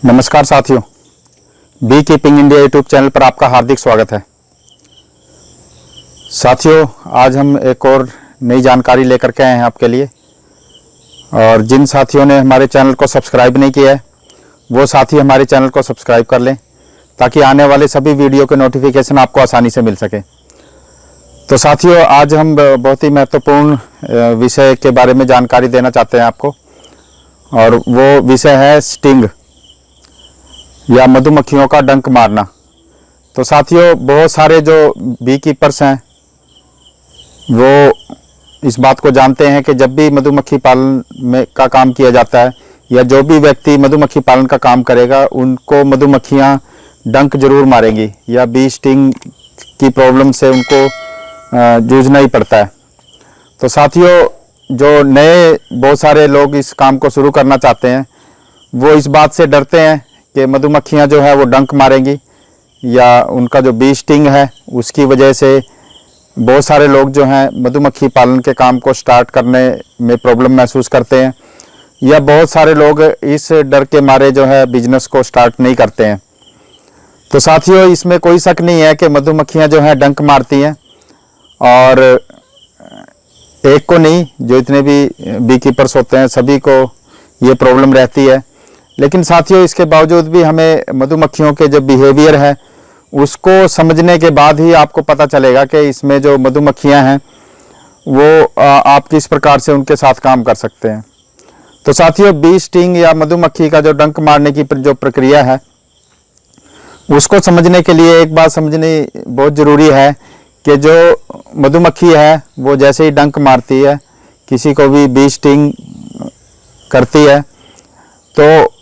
नमस्कार साथियों, beekeeping India YouTube channel पर आपका हार्दिक स्वागत है। साथियों, आज हम एक और नई जानकारी लेकर के आए हैं आपके लिए। और जिन साथियों ने हमारे चैनल को सब्सक्राइब नहीं किया है वो साथी हमारे चैनल को सब्सक्राइब कर लें ताकि आने वाले सभी वीडियो के नोटिफिकेशन आपको आसानी से मिल सके। तो साथियों, आज हम बहुत ही महत्वपूर्ण विषय के बारे में जानकारी देना चाहते हैं आपको, और वो विषय है स्टिंग या मधुमक्खियों का डंक मारना। तो साथियों, बहुत सारे जो बी कीपर्स हैं वो इस बात को जानते हैं कि जब भी मधुमक्खी पालन में का काम किया जाता है या जो भी व्यक्ति मधुमक्खी पालन का काम करेगा उनको मधुमक्खियां डंक जरूर मारेंगी या बी स्टिंग की प्रॉब्लम से उनको जूझना ही पड़ता है। तो साथियों, जो नए बहुत सारे लोग इस काम को शुरू करना चाहते हैं वो इस बात से डरते हैं कि मधुमक्खियां जो है वो डंक मारेंगी या उनका जो बी स्टिंग है उसकी वजह से बहुत सारे लोग जो हैं मधुमक्खी पालन के काम को स्टार्ट करने में प्रॉब्लम महसूस करते हैं, या बहुत सारे लोग इस डर के मारे जो है बिजनेस को स्टार्ट नहीं करते हैं। तो साथियों, इसमें कोई शक नहीं है कि मधुमक्खियां जो हैं डंक मारती हैं, और एक को नहीं, जो इतने भी बी कीपर्स होते हैं सभी को ये प्रॉब्लम रहती है। लेकिन साथियों, इसके बावजूद भी हमें मधुमक्खियों के जो बिहेवियर है उसको समझने के बाद ही आपको पता चलेगा कि इसमें जो मधुमक्खियां हैं वो आप किस प्रकार से उनके साथ काम कर सकते हैं। तो साथियों, बी स्टिंग या मधुमक्खी का जो डंक मारने की जो प्रक्रिया है उसको समझने के लिए एक बात समझनी बहुत ज़रूरी है कि जो मधुमक्खी है वो जैसे ही डंक मारती है, किसी को भी बी स्टिंग करती है, तो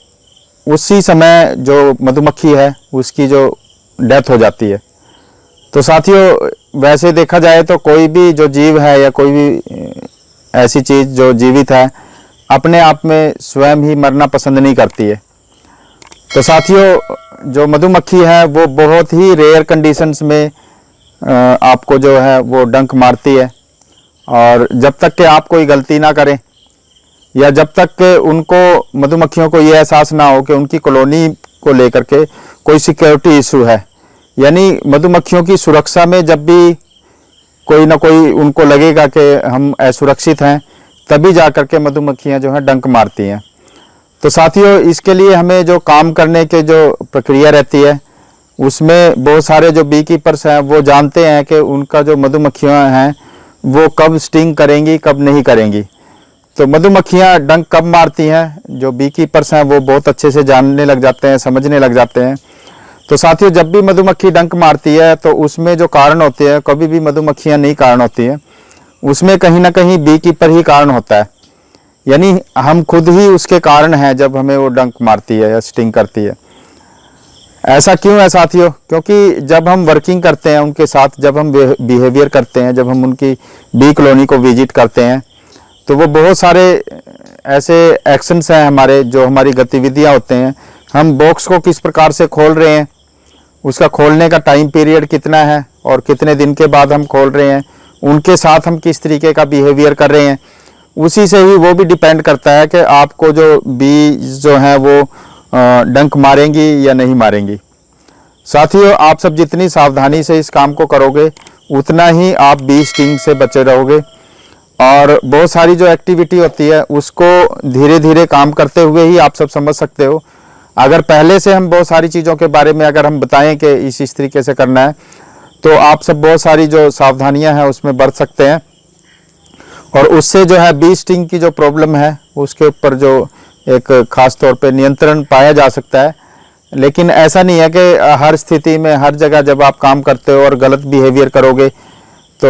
उसी समय जो मधुमक्खी है उसकी जो डेथ हो जाती है। तो साथियों, वैसे देखा जाए तो कोई भी जो जीव है या कोई भी ऐसी चीज़ जो जीवित है अपने आप में स्वयं ही मरना पसंद नहीं करती है। तो साथियों, जो मधुमक्खी है वो बहुत ही रेयर कंडीशंस में आपको जो है वो डंक मारती है, और जब तक कि आप कोई गलती ना करें या जब तक उनको मधुमक्खियों को ये एहसास ना हो कि उनकी कॉलोनी को लेकर के कोई सिक्योरिटी इशू है, यानी मधुमक्खियों की सुरक्षा में जब भी कोई ना कोई उनको लगेगा कि हम असुरक्षित हैं, तभी जा कर के मधुमक्खियां जो हैं डंक मारती हैं। तो साथियों, इसके लिए हमें जो काम करने के जो प्रक्रिया रहती है उसमें बहुत सारे जो बी कीपर्स हैं वो जानते हैं कि उनका जो मधुमक्खियां हैं वो कब स्टिंग करेंगी कब नहीं करेंगी। तो मधुमक्खियां डंक कब मारती हैं, जो बी कीपर्स हैं वो बहुत अच्छे से जानने लग जाते हैं, समझने लग जाते हैं। तो साथियों, जब भी मधुमक्खी डंक मारती है तो उसमें जो कारण होते हैं, कभी भी मधुमक्खियां नहीं कारण होती हैं, उसमें कहीं ना कहीं बी कीपर ही कारण होता है, यानी हम खुद ही उसके कारण हैं जब हमें वो डंक मारती है या स्टिंग करती है। ऐसा क्यों है साथियों? क्योंकि जब हम वर्किंग करते हैं उनके साथ, जब हम बिहेवियर करते हैं, जब हम उनकी बी कॉलोनी को विजिट करते हैं, तो वो बहुत सारे ऐसे एक्शंस हैं हमारे, जो हमारी गतिविधियां होते हैं। हम बॉक्स को किस प्रकार से खोल रहे हैं, उसका खोलने का टाइम पीरियड कितना है और कितने दिन के बाद हम खोल रहे हैं, उनके साथ हम किस तरीके का बिहेवियर कर रहे हैं, उसी से ही वो भी डिपेंड करता है कि आपको जो बी जो हैं वो डंक मारेंगी या नहीं मारेंगी। साथियों, आप सब जितनी सावधानी से इस काम को करोगे उतना ही आप बी स्टिंग से बचे रहोगे, और बहुत सारी जो एक्टिविटी होती है उसको धीरे धीरे काम करते हुए ही आप सब समझ सकते हो। अगर पहले से हम बहुत सारी चीज़ों के बारे में अगर हम बताएं कि इस तरीके से करना है, तो आप सब बहुत सारी जो सावधानियां हैं उसमें बरत सकते हैं, और उससे जो है बी स्टिंग की जो प्रॉब्लम है उसके ऊपर जो एक ख़ास तौर पे नियंत्रण पाया जा सकता है। लेकिन ऐसा नहीं है कि हर स्थिति में हर जगह जब आप काम करते हो और गलत बिहेवियर करोगे तो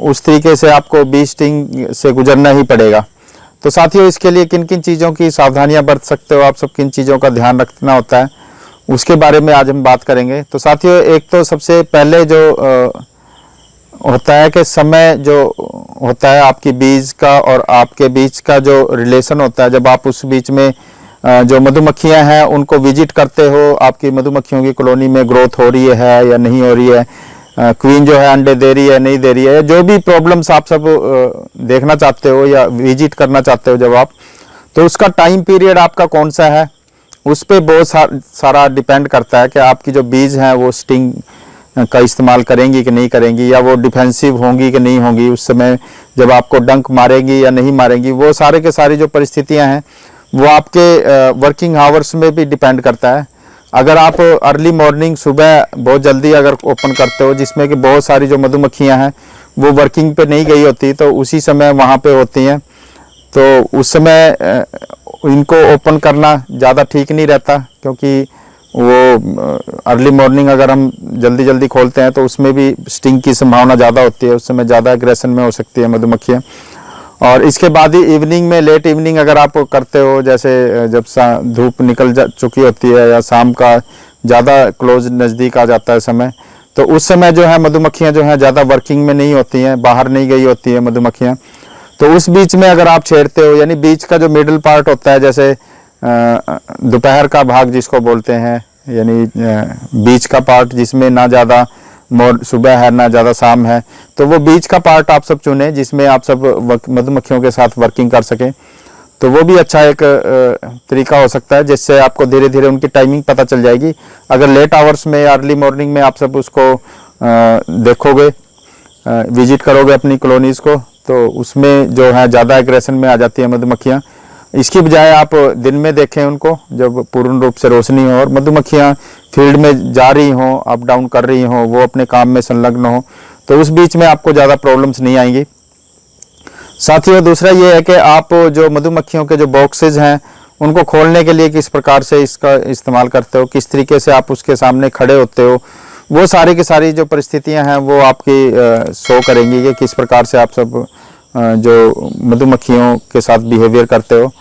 उस तरीके से आपको बी स्टिंग से गुजरना ही पड़ेगा। तो साथियों, इसके लिए किन किन चीज़ों की सावधानियां बरत सकते हो, आप सब किन चीज़ों का ध्यान रखना होता है, उसके बारे में आज हम बात करेंगे। तो साथियों, एक तो सबसे पहले जो होता है कि समय जो होता है आपकी बीज का और आपके बीच का जो रिलेशन होता है, जब आप उस बीच में जो मधुमक्खियां हैं उनको विजिट करते हो, आपकी मधुमक्खियों की कॉलोनी में ग्रोथ हो रही है या नहीं हो रही है, क्वीन जो है अंडे दे रही है नहीं दे रही है, जो भी प्रॉब्लम्स आप सब देखना चाहते हो या विजिट करना चाहते हो जब आप, तो उसका टाइम पीरियड आपका कौन सा है, उस पे बहुत सारा डिपेंड करता है कि आपकी जो बीज हैं वो स्टिंग का इस्तेमाल करेंगी कि नहीं करेंगी, या वो डिफेंसिव होंगी कि नहीं होंगी, उस समय जब आपको डंक मारेंगी या नहीं मारेंगी। वो सारे के सारी जो परिस्थितियां हैं वो आपके वर्किंग आवर्स में भी डिपेंड करता है। अगर आप अर्ली मॉर्निंग सुबह बहुत जल्दी अगर ओपन करते हो, जिसमें कि बहुत सारी जो मधुमक्खियां हैं वो वर्किंग पे नहीं गई होती, तो उसी समय वहाँ पे होती हैं, तो उस समय इनको ओपन करना ज़्यादा ठीक नहीं रहता, क्योंकि वो अर्ली मॉर्निंग अगर हम जल्दी जल्दी खोलते हैं तो उसमें भी स्टिंग की संभावना ज़्यादा होती है, उस समय ज़्यादा एग्रेशन में हो सकती है मधुमक्खियाँ। और इसके बाद ही इवनिंग में, लेट इवनिंग अगर आप करते हो, जैसे जब धूप निकल चुकी होती है या शाम का ज़्यादा क्लोज नज़दीक आ जाता है समय, तो उस समय जो है मधुमक्खियाँ जो हैं ज़्यादा वर्किंग में नहीं होती हैं, बाहर नहीं गई होती है मधुमक्खियाँ। तो उस बीच में अगर आप छेड़ते हो, यानी बीच का जो मिडिल पार्ट होता है, जैसे दोपहर का भाग जिसको बोलते हैं, यानी बीच का पार्ट जिसमें ना ज़्यादा सुबह है ना ज़्यादा शाम है, तो वो बीच का पार्ट आप सब चुनें जिसमें आप सब मधुमक्खियों के साथ वर्किंग कर सकें। तो वो भी अच्छा एक तरीका हो सकता है, जिससे आपको धीरे धीरे उनकी टाइमिंग पता चल जाएगी। अगर लेट आवर्स में, अर्ली मॉर्निंग में आप सब उसको देखोगे, विजिट करोगे अपनी कॉलोनीज़ को, तो उसमें जो है ज़्यादा एग्रेशन में आ जाती है मधुमक्खियाँ। इसकी बजाय आप दिन में देखें उनको, जब पूर्ण रूप से रोशनी हो और मधुमक्खियाँ फील्ड में जा रही हों, अप डाउन कर रही हों, वो अपने काम में संलग्न हो, तो उस बीच में आपको ज़्यादा प्रॉब्लम्स नहीं आएंगी। साथियों, दूसरा ये है कि आप जो मधुमक्खियों के जो बॉक्सेज हैं उनको खोलने के लिए किस प्रकार से इसका इस्तेमाल करते हो, किस तरीके से आप उसके सामने खड़े होते हो, वो सारी की सारी जो परिस्थितियां हैं वो आपकी शो करेंगी कि किस प्रकार से आप सब जो मधुमक्खियों के साथ बिहेवियर करते हो।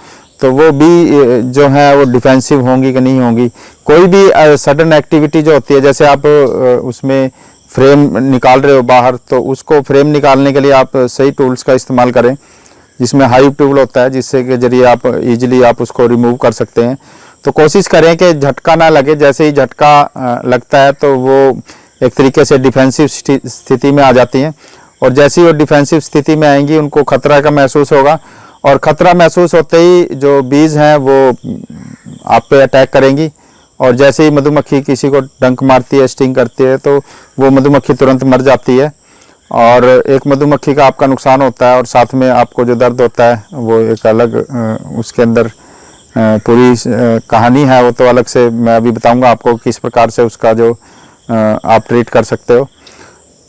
तो वो भी जो है वो डिफेंसिव होंगी कि नहीं होंगी। कोई भी सडन एक्टिविटी जो होती है, जैसे आप उसमें फ्रेम निकाल रहे हो बाहर, तो उसको फ्रेम निकालने के लिए आप सही टूल्स का इस्तेमाल करें, जिसमें हाइव टूल होता है, जिससे के जरिए आप इजीली आप उसको रिमूव कर सकते हैं। तो कोशिश करें कि झटका ना लगे, जैसे ही झटका लगता है तो वो एक तरीके से डिफेंसिव स्थिति में आ जाती हैं, और जैसे ही वो डिफेंसिव स्थिति में आएंगी उनको खतरा का महसूस होगा, और खतरा महसूस होते ही जो बीज हैं वो आप पे अटैक करेंगी, और जैसे ही मधुमक्खी किसी को डंक मारती है, स्टिंग करती है, तो वो मधुमक्खी तुरंत मर जाती है, और एक मधुमक्खी का आपका नुकसान होता है, और साथ में आपको जो दर्द होता है वो एक अलग उसके अंदर पूरी कहानी है, वो तो अलग से मैं अभी बताऊंगा आपको किस प्रकार से उसका जो आप ट्रीट कर सकते हो।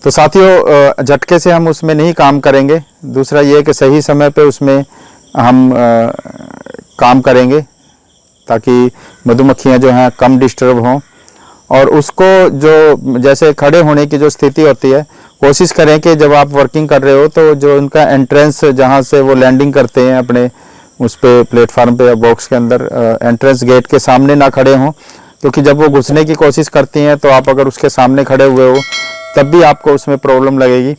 तो साथियों, झटके से हम उसमें नहीं काम करेंगे। दूसरा ये कि सही समय पे उसमें हम काम करेंगे ताकि मधुमक्खियां जो हैं कम डिस्टर्ब हों, और उसको जो जैसे खड़े होने की जो स्थिति होती है, कोशिश करें कि जब आप वर्किंग कर रहे हो तो जो उनका एंट्रेंस जहाँ से वो लैंडिंग करते हैं अपने उस पे प्लेटफार्म पे या बॉक्स के अंदर, एंट्रेंस गेट के सामने ना खड़े हों, क्योंकि जब वो घुसने की कोशिश करती हैं तो आप अगर उसके सामने खड़े हुए हो तब भी आपको उसमें प्रॉब्लम लगेगी,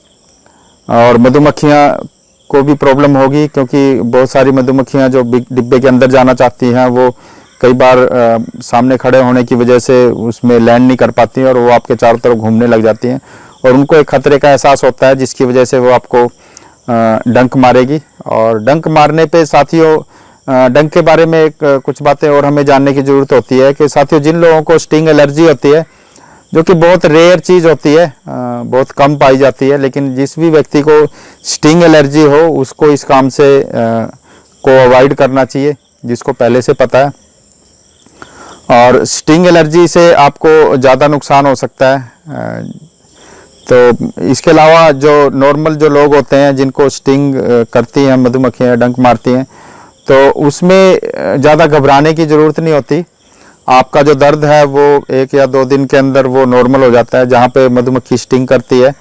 और मधुमक्खियाँ को भी प्रॉब्लम होगी, क्योंकि बहुत सारी मधुमक्खियाँ जो डिब्बे के अंदर जाना चाहती हैं वो कई बार सामने खड़े होने की वजह से उसमें लैंड नहीं कर पाती हैं, और वो आपके चारों तरफ घूमने लग जाती हैं, और उनको एक खतरे का एहसास होता है, जिसकी वजह से वो आपको डंक मारेगी। और डंक मारने पे साथियों, डंक के बारे में कुछ बातें और हमें जानने की ज़रूरत होती है कि साथियों, जिन लोगों को स्टिंग एलर्जी होती है, जो कि बहुत रेयर चीज़ होती है, बहुत कम पाई जाती है, लेकिन जिस भी व्यक्ति को स्टिंग एलर्जी हो उसको इस काम से को अवॉइड करना चाहिए, जिसको पहले से पता है। और स्टिंग एलर्जी से आपको ज़्यादा नुकसान हो सकता है। तो इसके अलावा जो नॉर्मल जो लोग होते हैं जिनको स्टिंग करती हैं मधुमक्खियाँ, डंक मारती हैं, तो उसमें ज़्यादा घबराने की ज़रूरत नहीं होती। आपका जो दर्द है वो 1 या 2 दिन के अंदर वो नॉर्मल हो जाता है। जहाँ पे मधुमक्खी स्टिंग करती है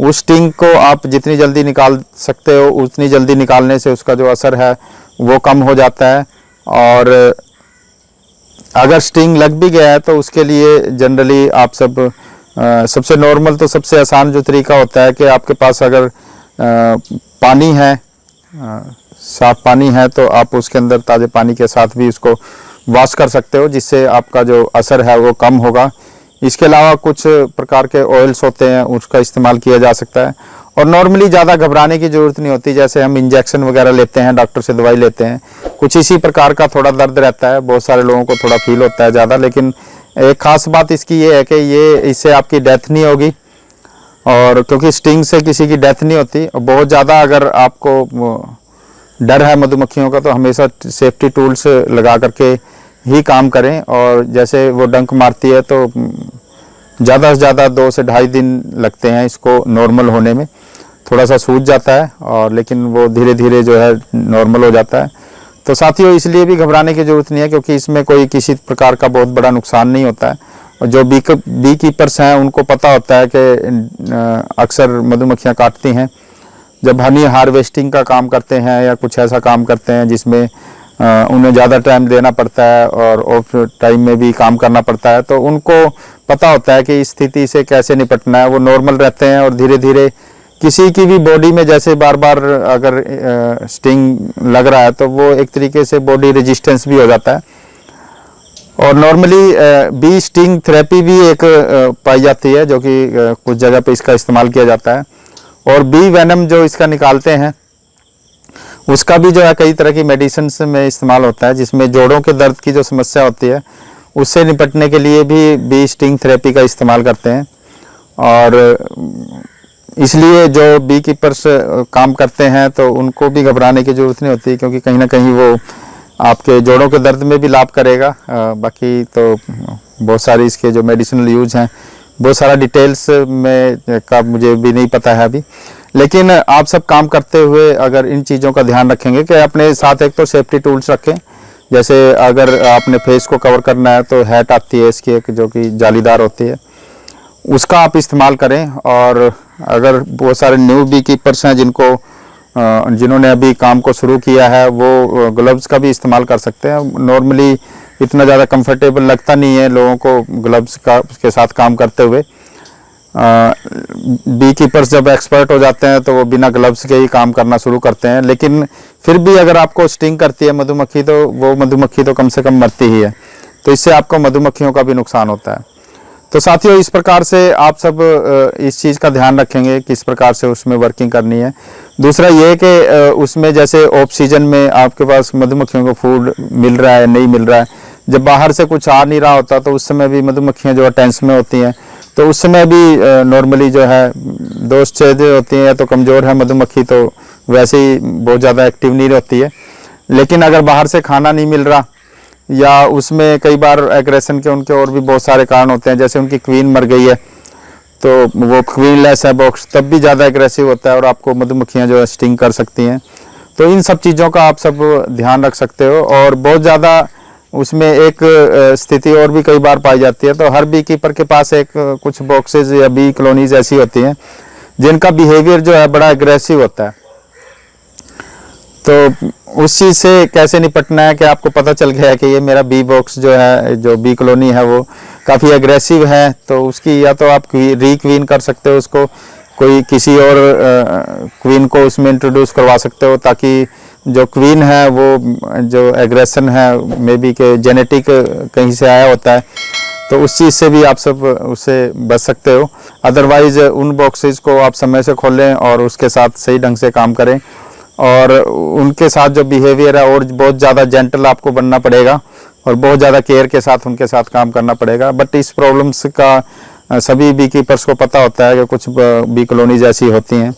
उस स्टिंग को आप जितनी जल्दी निकाल सकते हो उतनी जल्दी निकालने से उसका जो असर है वो कम हो जाता है। और अगर स्टिंग लग भी गया है तो उसके लिए जनरली आप सब सबसे नॉर्मल तो सबसे आसान जो तरीका होता है कि आपके पास अगर पानी है, साफ पानी है, तो आप उसके अंदर ताज़े पानी के साथ भी उसको वॉश कर सकते हो, जिससे आपका जो असर है वो कम होगा। इसके अलावा कुछ प्रकार के ऑयल्स होते हैं उसका इस्तेमाल किया जा सकता है। और नॉर्मली ज़्यादा घबराने की ज़रूरत नहीं होती। जैसे हम इंजेक्शन वगैरह लेते हैं, डॉक्टर से दवाई लेते हैं, कुछ इसी प्रकार का थोड़ा दर्द रहता है, बहुत सारे लोगों को थोड़ा फील होता है ज़्यादा। लेकिन एक ख़ास बात इसकी ये है कि ये इससे आपकी डेथ नहीं होगी, और क्योंकि स्टिंग से किसी की डेथ नहीं होती। और बहुत ज़्यादा अगर आपको डर है मधुमक्खियों का, तो हमेशा सेफ्टी टूल्स लगा करके ही काम करें। और जैसे वो डंक मारती है तो ज़्यादा से ज़्यादा 2 से ढाई दिन लगते हैं इसको नॉर्मल होने में। थोड़ा सा सूज जाता है और लेकिन वो धीरे धीरे जो है नॉर्मल हो जाता है। तो साथियों, इसलिए भी घबराने की ज़रूरत नहीं है, क्योंकि इसमें कोई किसी प्रकार का बहुत बड़ा नुकसान नहीं होता है। और जो बी कीपर्स हैं उनको पता होता है कि अक्सर मधुमक्खियाँ काटती हैं। जब हनी हार्वेस्टिंग का काम करते हैं या कुछ ऐसा काम करते हैं जिसमें उन्हें ज़्यादा टाइम देना पड़ता है और ऑफ टाइम में भी काम करना पड़ता है, तो उनको पता होता है कि इस स्थिति से कैसे निपटना है। वो नॉर्मल रहते हैं और धीरे धीरे किसी की भी बॉडी में जैसे बार बार अगर स्टिंग लग रहा है तो वो एक तरीके से बॉडी रेजिस्टेंस भी हो जाता है। और नॉर्मली बी स्टिंग थेरेपी भी एक पाई जाती है, जो कि कुछ जगह पे इसका इस्तेमाल किया जाता है। और बी वेनम जो इसका निकालते हैं उसका भी जो है कई तरह की मेडिसिन में इस्तेमाल होता है, जिसमें जोड़ों के दर्द की जो समस्या होती है उससे निपटने के लिए भी बी स्टिंग थेरेपी का इस्तेमाल करते हैं। और इसलिए जो बी कीपर्स काम करते हैं तो उनको भी घबराने की ज़रूरत नहीं होती, क्योंकि कहीं ना कहीं वो आपके जोड़ों के दर्द में भी लाभ करेगा। बाकी तो बहुत सारी इसके जो मेडिसिनल यूज हैं, बहुत सारा डिटेल्स में का मुझे भी नहीं पता है अभी। लेकिन आप सब काम करते हुए अगर इन चीज़ों का ध्यान रखेंगे कि अपने साथ एक तो सेफ्टी टूल्स रखें। जैसे अगर आपने फेस को कवर करना है तो हैट आती है इसकी एक, जो कि जालीदार होती है, उसका आप इस्तेमाल करें। और अगर बहुत सारे न्यू बी कीपर्स हैं जिन्होंने अभी काम को शुरू किया है, वो ग्लव्स का भी इस्तेमाल कर सकते हैं। नॉर्मली इतना ज़्यादा कंफर्टेबल लगता नहीं है लोगों को ग्लव्स के साथ काम करते हुए। बी कीपर्स जब एक्सपर्ट हो जाते हैं तो वो बिना ग्लव्स के ही काम करना शुरू करते हैं। लेकिन फिर भी अगर आपको स्टिंग करती है मधुमक्खी, तो वो मधुमक्खी तो कम से कम मरती ही है, तो इससे आपको मधुमक्खियों का भी नुकसान होता है। तो साथियों, इस प्रकार से आप सब इस चीज़ का ध्यान रखेंगे किस प्रकार से उसमें वर्किंग करनी है। दूसरा ये कि उसमें जैसे ऑफ सीजन में आपके पास मधुमक्खियों को फूड मिल रहा है नहीं मिल रहा है, जब बाहर से कुछ आ नहीं रहा होता तो उस समय भी मधुमक्खियाँ जो है टेंस में होती हैं, तो उस समय भी नॉर्मली जो है दोस्त छेदे होती हैं, तो कमज़ोर है मधुमक्खी, तो वैसे ही बहुत ज़्यादा एक्टिव नहीं रहती है। लेकिन अगर बाहर से खाना नहीं मिल रहा या उसमें कई बार एग्रेशन के उनके और भी बहुत सारे कारण होते हैं, जैसे उनकी क्वीन मर गई है तो वो क्वीनलेस है बॉक्स, तब भी ज़्यादा एग्रेसिव होता है और आपको मधुमक्खियाँ जो है स्टिंग कर सकती हैं। तो इन सब चीज़ों का आप सब ध्यान रख सकते हो। और बहुत ज़्यादा उसमें एक स्थिति और भी कई बार पाई जाती है, तो हर बी कीपर के पास एक कुछ बॉक्सेज या बी कॉलोनीज ऐसी होती हैं जिनका बिहेवियर जो है बड़ा एग्रेसिव होता है। तो उस चीज़ से कैसे निपटना है कि आपको पता चल गया है कि ये मेरा बी बॉक्स जो है, जो बी कॉलोनी है, वो काफ़ी एग्रेसिव है, तो उसकी या तो आप रीक्वीन कर सकते हो, उसको कोई किसी और क्वीन को उसमें इंट्रोड्यूस करवा सकते हो, ताकि जो क्वीन है वो जो एग्रेशन है मे बी के जेनेटिक कहीं से आया होता है, तो उस चीज़ से भी आप सब उससे बच सकते हो। अदरवाइज़ उन बॉक्सेस को आप समय से खोलें और उसके साथ सही ढंग से काम करें, और उनके साथ जो बिहेवियर है और बहुत ज़्यादा जेंटल आपको बनना पड़ेगा और बहुत ज़्यादा केयर के साथ उनके साथ काम करना पड़ेगा। बट इस प्रॉब्लम्स का सभी बी कीपर्स को पता होता है कि कुछ बी कॉलोनीज ऐसी होती हैं।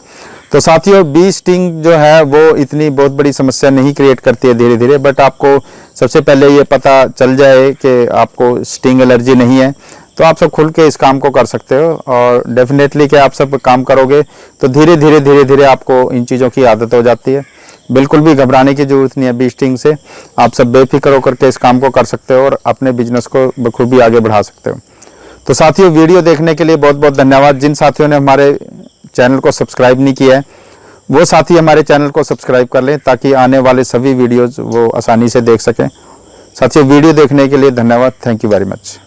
तो साथियों, बी स्टिंग जो है वो इतनी बहुत बड़ी समस्या नहीं क्रिएट करती है धीरे धीरे, बट आपको सबसे पहले ये पता चल जाए कि आपको स्टिंग एलर्जी नहीं है, तो आप सब खुल के इस काम को कर सकते हो। और डेफिनेटली कि आप सब काम करोगे तो धीरे धीरे आपको इन चीज़ों की आदत हो जाती है। बिल्कुल भी घबराने की ज़रूरत नहीं है बी स्टिंग से, आप सब बेफिक्र होकर के इस काम को कर सकते हो और अपने बिजनेस को बखूबी आगे बढ़ा सकते हो। तो साथियों, वीडियो देखने के लिए बहुत बहुत धन्यवाद। जिन साथियों ने हमारे चैनल को सब्सक्राइब नहीं किया है, वो साथी हमारे चैनल को सब्सक्राइब कर लें, ताकि आने वाले सभी वीडियोज़ वो आसानी से देख सकें। साथियों, वीडियो देखने के लिए धन्यवाद। Thank you very much.